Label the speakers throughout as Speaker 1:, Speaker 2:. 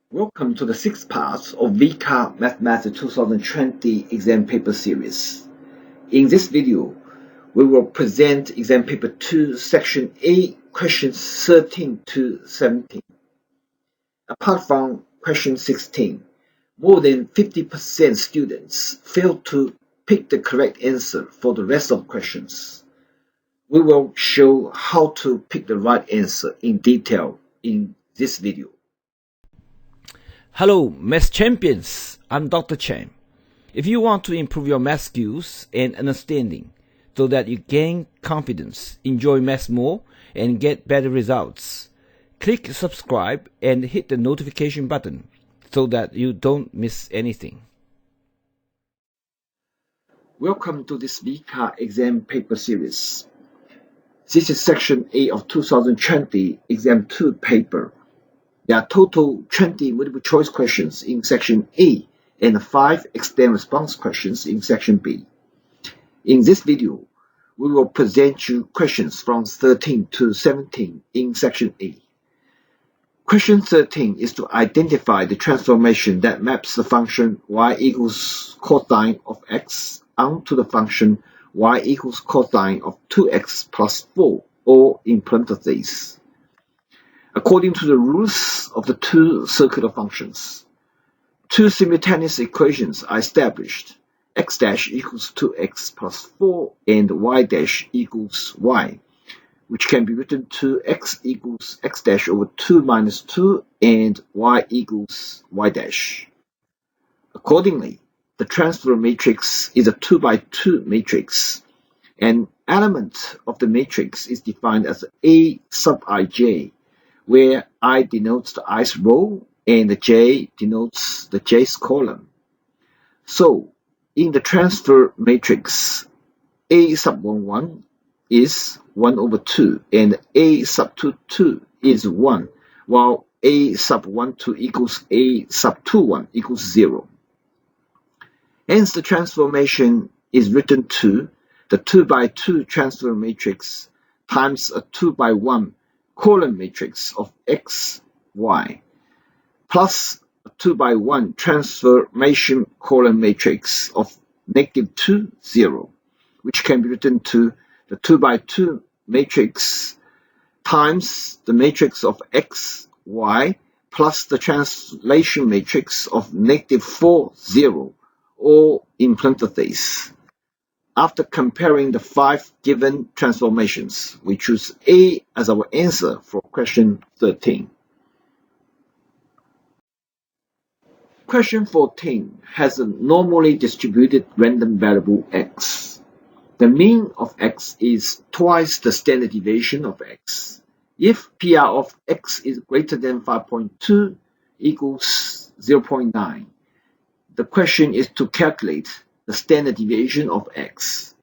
Speaker 1: Welcome to the sixth part of VCAA Mathematics 2020 exam paper series. In this video, we will present exam paper 2, section A, questions 13 to 17. Apart from question 16, more than 50% students failed to pick the correct answer for the rest of questions. We will show how to pick the right answer in detail in this video.
Speaker 2: Hello, Math Champions! I'm Dr. Chen. If you want to improve your math skills and understanding so that you gain confidence, enjoy math more, and get better results, click subscribe and hit the notification button so that you don't miss anything.
Speaker 1: Welcome to this VCAA exam paper series. This is section A of 2020 exam 2 paper. There are total 20 multiple choice questions in section A and 5 extended response questions in section B. In this video, we will present you questions from 13 to 17 in section A. Question 13 is to identify the transformation that maps the function y equals cosine of x onto the function y equals cosine of 2x plus 4, or in parentheses. According to the rules of the two circular functions, two simultaneous equations are established. X dash equals 2x plus 4 and y dash equals y, which can be written to x equals x dash over 2 minus 2 and y equals y dash. Accordingly, the transfer matrix is a 2 by 2 matrix. An element of the matrix is defined as A sub ij, where I denotes the ith row and the j denotes the jth column. So, in the transfer matrix, A sub 1 is 1 over 2 and A sub 2 is 1, while A sub 1 equals A sub 2 equals 0. Hence, the transformation is written to the 2 by 2 transfer matrix times a 2 by 1 column matrix of x, y, plus a 2 by 1 transformation column matrix of -2, 0, which can be written to the 2 by 2 matrix times the matrix of x, y, plus the translation matrix of -4, 0, or in parentheses. After comparing the 5 given transformations, we choose A as our answer for question 13. Question 14 has a normally distributed random variable x. The mean of x is twice the standard deviation of x. If PR of x is greater than 5.2 equals 0.9, the question is to calculate the standard deviation of x.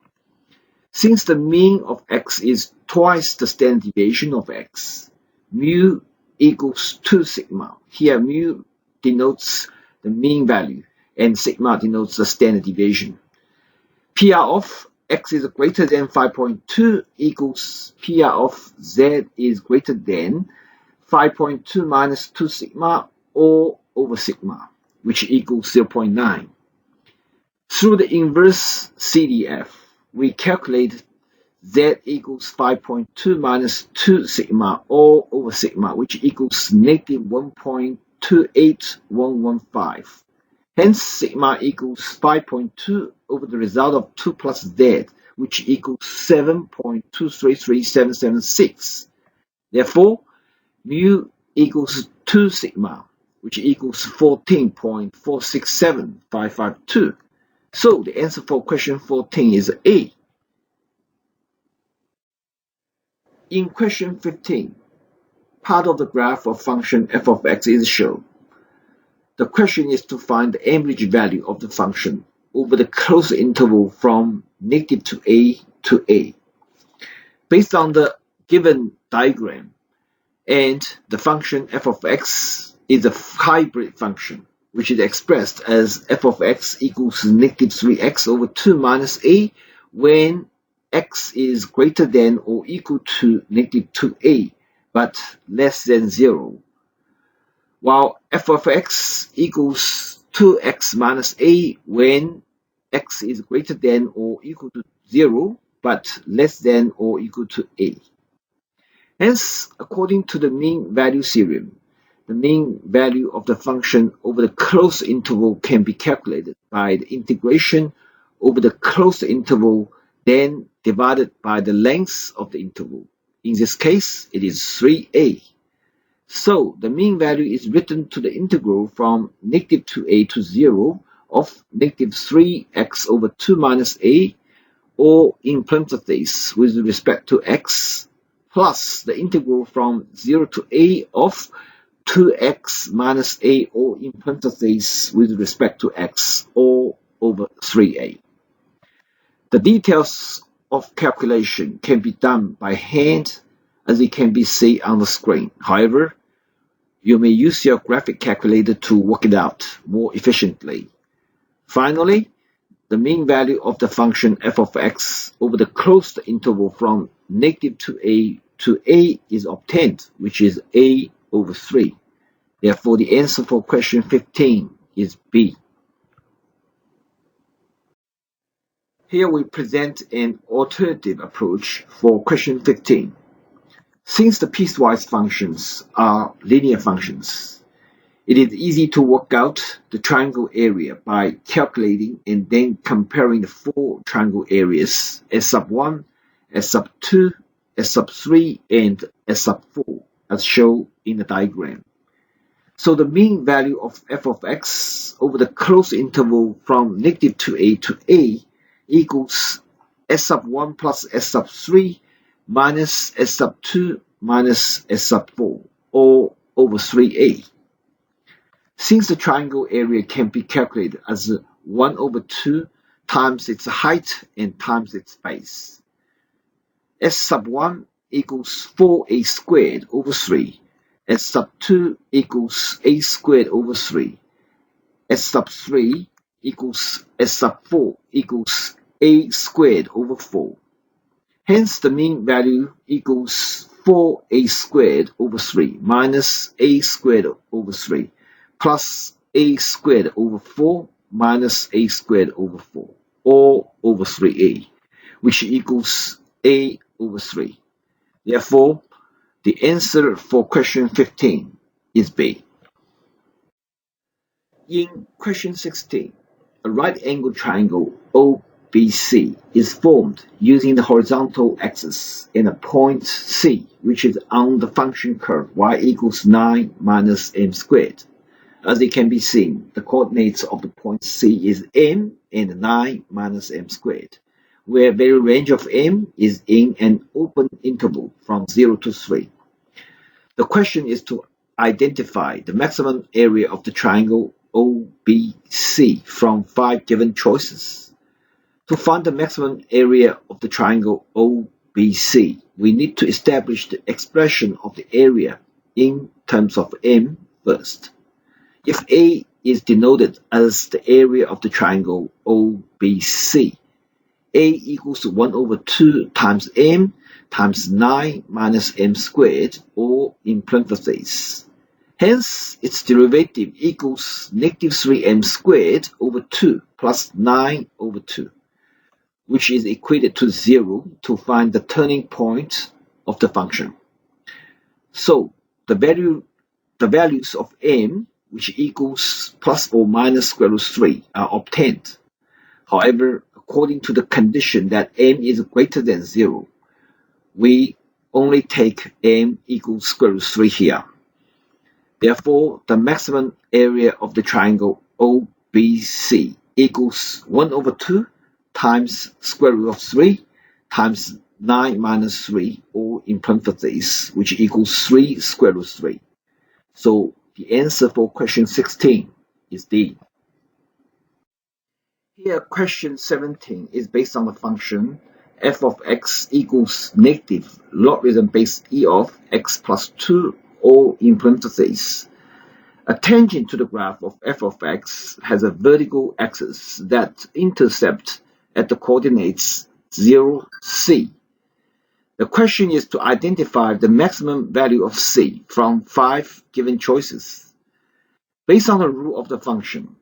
Speaker 1: Since the mean of x is twice the standard deviation of x, mu equals 2 sigma. Here mu denotes the mean value and sigma denotes the standard deviation. PR of x is greater than 5.2 equals PR of z is greater than 5.2 minus 2 sigma or over sigma, which equals 0.9. Through the inverse CDF, we calculate z equals 5.2 minus 2 sigma all over sigma, which equals -1.28115. Hence, sigma equals 5.2 over the result of 2 plus z, which equals 7.233776. Therefore, mu equals 2 sigma, which equals 14.467552. So the answer for question 14 is A. In question 15, part of the graph of function f of x is shown. The question is to find the average value of the function over the closed interval from -2a to a. Based on the given diagram, and the function f of x is a hybrid function, which is expressed as f of x equals -3x over 2 minus a when x is greater than or equal to -2a, but less than 0. while f of x equals 2x minus a when x is greater than or equal to 0, but less than or equal to a. Hence, according to the mean value theorem, the mean value of the function over the closed interval can be calculated by the integration over the closed interval, then divided by the length of the interval. In this case, it is 3a. So, the mean value is written to the integral from negative 2a to 0 of negative 3x over 2 minus a, or in parentheses with respect to x, plus the integral from 0 to a of 2x minus a, or in parentheses with respect to x, all over 3a. The details of calculation can be done by hand, as it can be seen on the screen. However, you may use your graphic calculator to work it out more efficiently. Finally, the mean value of the function f of x over the closed interval from negative 2a to a is obtained, which is a over 3. Therefore, the answer for question 15 is B. Here we present an alternative approach for question 15. Since the piecewise functions are linear functions, it is easy to work out the triangle area by calculating and then comparing the four triangle areas S sub 1, S sub 2, S sub 3, and S sub 4, as shown in the diagram. So the mean value of f of x over the closed interval from negative 2a to a equals S sub 1 plus S sub 3 minus S sub 2 minus S sub 4, all over 3a. Since the triangle area can be calculated as 1 over 2 times its height and times its base, S sub 1 equals 4a squared over 3, S sub 2 equals a squared over 3, S sub 3 equals S sub 4 equals a squared over 4. Hence, the mean value equals 4a squared over 3 minus a squared over 3 plus a squared over 4 minus a squared over 4, all over 3a, which equals a over 3. Therefore, the answer for question 15 is B. In question 16, a right-angled triangle OBC is formed using the horizontal axis and a point C, which is on the function curve y equals 9 minus m squared. As it can be seen, the coordinates of the point C is m and 9 minus m squared, where value range of m is in an open interval from 0 to 3. The question is to identify the maximum area of the triangle OBC from 5 given choices. To find the maximum area of the triangle OBC, we need to establish the expression of the area in terms of m first. If A is denoted as the area of the triangle OBC, A equals 1 over 2 times m times 9 minus m squared, or in parentheses. Hence, its derivative equals negative 3m squared over 2 plus 9 over 2, which is equated to 0 to find the turning point of the function. So, the values of m, which equals plus or minus square root 3, are obtained. However, according to the condition that m is greater than 0, we only take m equals square root 3 here. Therefore, the maximum area of the triangle OBC equals 1 over 2 times square root of 3 times 9 minus 3, or in parentheses, which equals 3 square root 3. So, the answer for question 16 is D. Here, question 17 is based on the function f of x equals negative logarithm base e of x plus 2, or in parentheses. A tangent to the graph of f of x has a vertical axis that intercepts at the coordinates 0, c. The question is to identify the maximum value of c from 5 given choices. Based on the rule of the function,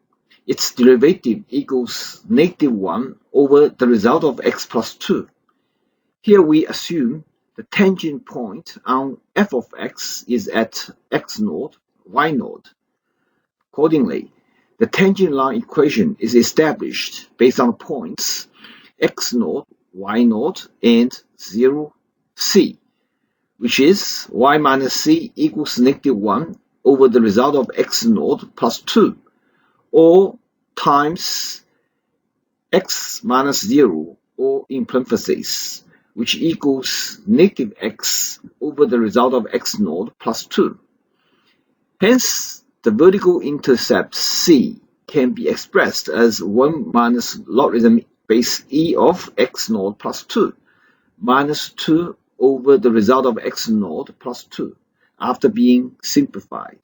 Speaker 1: its derivative equals -1 over the result of x plus 2. Here we assume the tangent point on f of x is at x0, y0. Accordingly, the tangent line equation is established based on points x0, y0, and 0, c, which is y minus c equals -1 over the result of x0 plus 2, or times x minus 0, or in parentheses, which equals -x over the result of x0 plus 2. Hence, the vertical intercept c can be expressed as 1 minus logarithm base e of x0 plus 2 minus 2 over the result of x0 plus 2 after being simplified.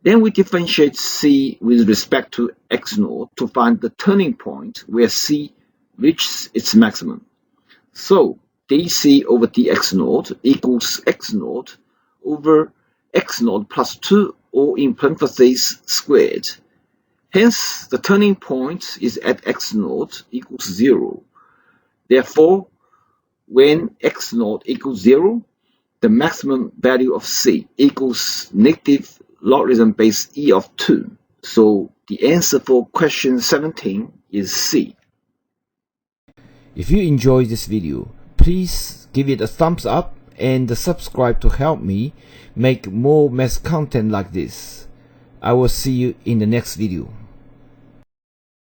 Speaker 1: Then we differentiate c with respect to x0 to find the turning point where c reaches its maximum. So dc over dx0 equals x0 over x0 plus 2, or in parentheses squared. Hence, the turning point is at x0 equals 0. Therefore, when x0 equals 0, the maximum value of c equals negative logarithm base e of 2. So the answer for question 17 is C.
Speaker 2: If you enjoyed this video, please give it a thumbs up and subscribe to help me make more math content like this. I will see you in the next video.